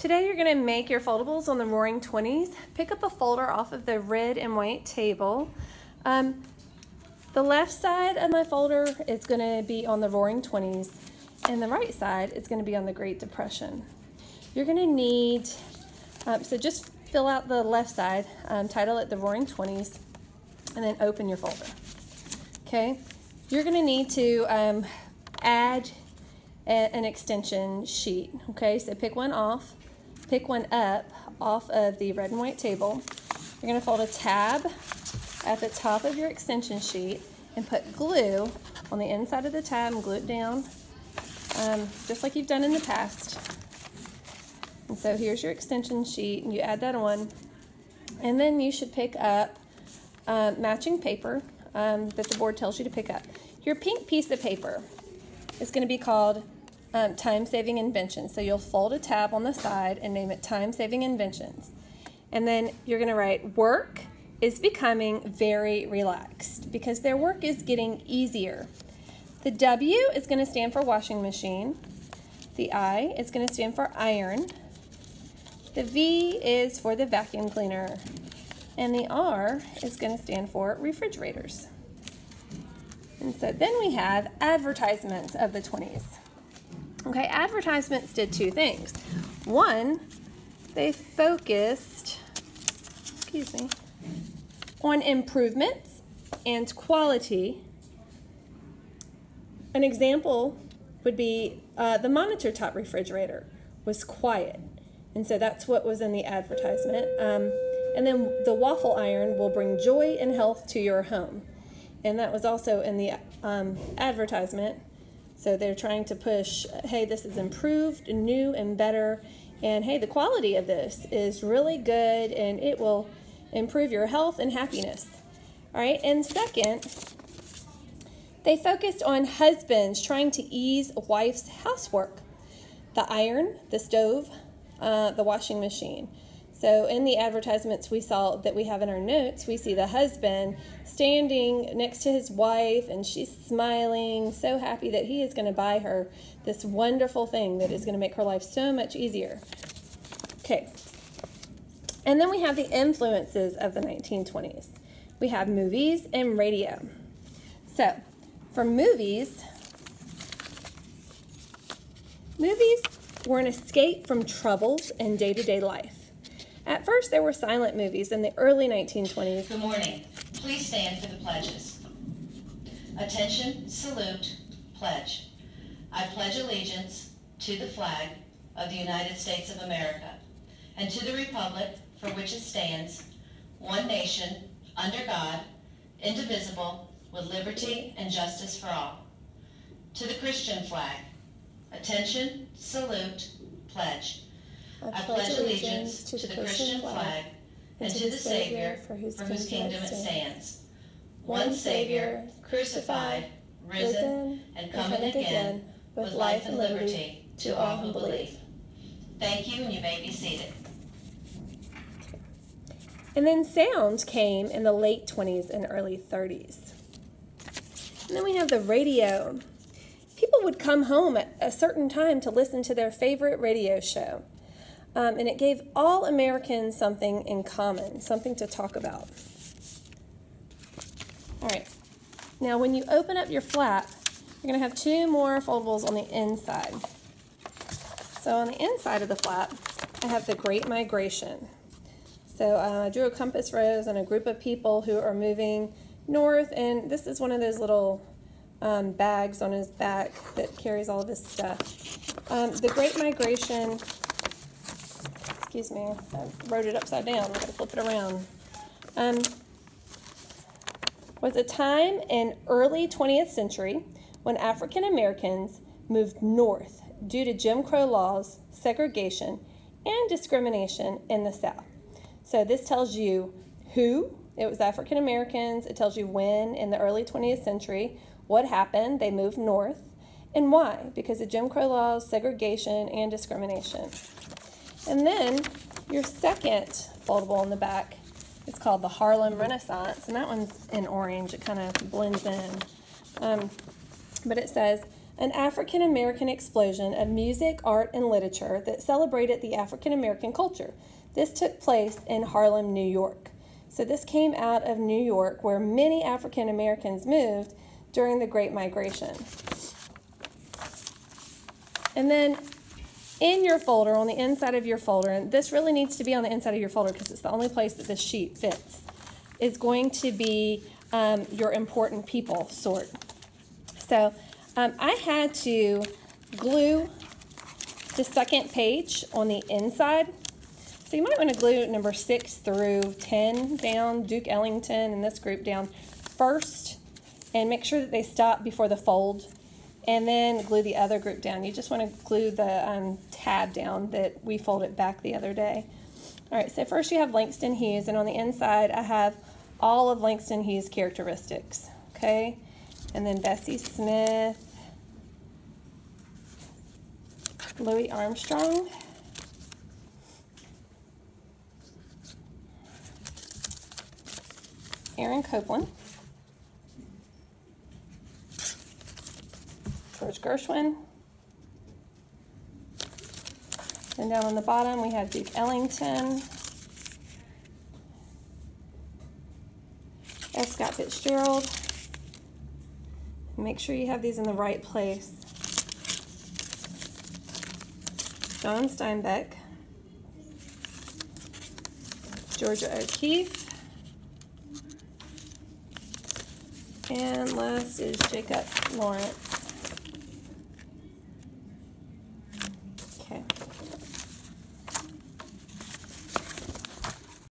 Today you're going to make your foldables on the Roaring 20s. Pick up a folder off of the red and white table. The left side of my folder is going to be on the Roaring 20s, and the right side is going to be on the Great Depression. You're going to need, so just fill out the left side, title it the Roaring 20s, and then open your folder. Okay, you're going to need to add an extension sheet. Okay, so pick one up off of the red and white table. You're going to fold a tab at the top of your extension sheet and put glue on the inside of the tab and glue it down, just like you've done in the past. And so here's your extension sheet, and you add that on, and then you should pick up matching paper that the board tells you to pick up. Your pink piece of paper is going to be called time-saving inventions. So you'll fold a tab on the side and name it time-saving inventions. And then you're going to write, work is becoming very relaxed because their work is getting easier. The W is going to stand for washing machine. The I is going to stand for iron. The V is for the vacuum cleaner. And the R is going to stand for refrigerators. And so then we have advertisements of the 20s. Okay, advertisements did two things. One, they focused, on improvements and quality. An example would be the monitor top refrigerator was quiet, and so that's what was in the advertisement. And then the waffle iron will bring joy and health to your home, and that was also in the advertisement. So they're trying to push, hey, this is improved, new, and better, and hey, the quality of this is really good, and it will improve your health and happiness. All right, and second, they focused on husbands trying to ease a wife's housework. The iron, the stove, the washing machine. So in the advertisements we saw that we have in our notes, we see the husband standing next to his wife, and she's smiling, so happy that he is going to buy her this wonderful thing that is going to make her life so much easier. Okay. And then we have the influences of the 1920s. We have movies and radio. So for movies were an escape from troubles in day-to-day life. At first, there were silent movies in the early 1920s. Good morning. Please stand for the pledges. Attention, salute, pledge. I pledge allegiance to the flag of the United States of America and to the republic for which it stands, one nation, under God, indivisible, with liberty and justice for all. To the Christian flag. Attention, salute, pledge. I pledge allegiance to the Christian flag and to the Savior for whose kingdom it stands. One Savior, crucified, risen, and coming again, with life and liberty to all who believe. Thank you, and you may be seated. And then sound came in the late 20s and early 30s. And then we have the radio. People would come home at a certain time to listen to their favorite radio show. And it gave all Americans something in common, something to talk about. All right. Now, when you open up your flap, you're going to have two more foldables on the inside. So on the inside of the flap, I have the Great Migration. So I drew a compass rose and a group of people who are moving north, and this is one of those little bags on his back that carries all of his stuff. The Great Migration... Excuse me, I wrote it upside down. I'm going to flip it around. Was a time in early 20th century when African Americans moved north due to Jim Crow laws, segregation, and discrimination in the South. So this tells you who. It was African Americans. It tells you when in the early 20th century, what happened, they moved north, and why, because of Jim Crow laws, segregation, and discrimination. And then your second foldable on the back is called the Harlem Renaissance, and that one's in orange. It kind of blends in. But it says, an African American explosion of music, art, and literature that celebrated the African American culture. This took place in Harlem, New York. So this came out of New York, where many African Americans moved during the Great Migration. And then in your folder, on the inside of your folder, and this really needs to be on the inside of your folder because it's the only place that this sheet fits, is going to be your important people sort. So I had to glue the second page on the inside. So you might want to glue number 6 through 10 down, Duke Ellington and this group down first, and make sure that they stop before the fold, and then glue the other group down. You just want to glue the tab down that we folded back the other day. All right, so first you have Langston Hughes, and on the inside I have all of Langston Hughes' characteristics, okay? And then Bessie Smith, Louis Armstrong, Aaron Copland, George Gershwin, and down on the bottom we have Duke Ellington, F. Scott Fitzgerald. Make sure you have these in the right place. John Steinbeck, Georgia O'Keeffe, and last is Jacob Lawrence.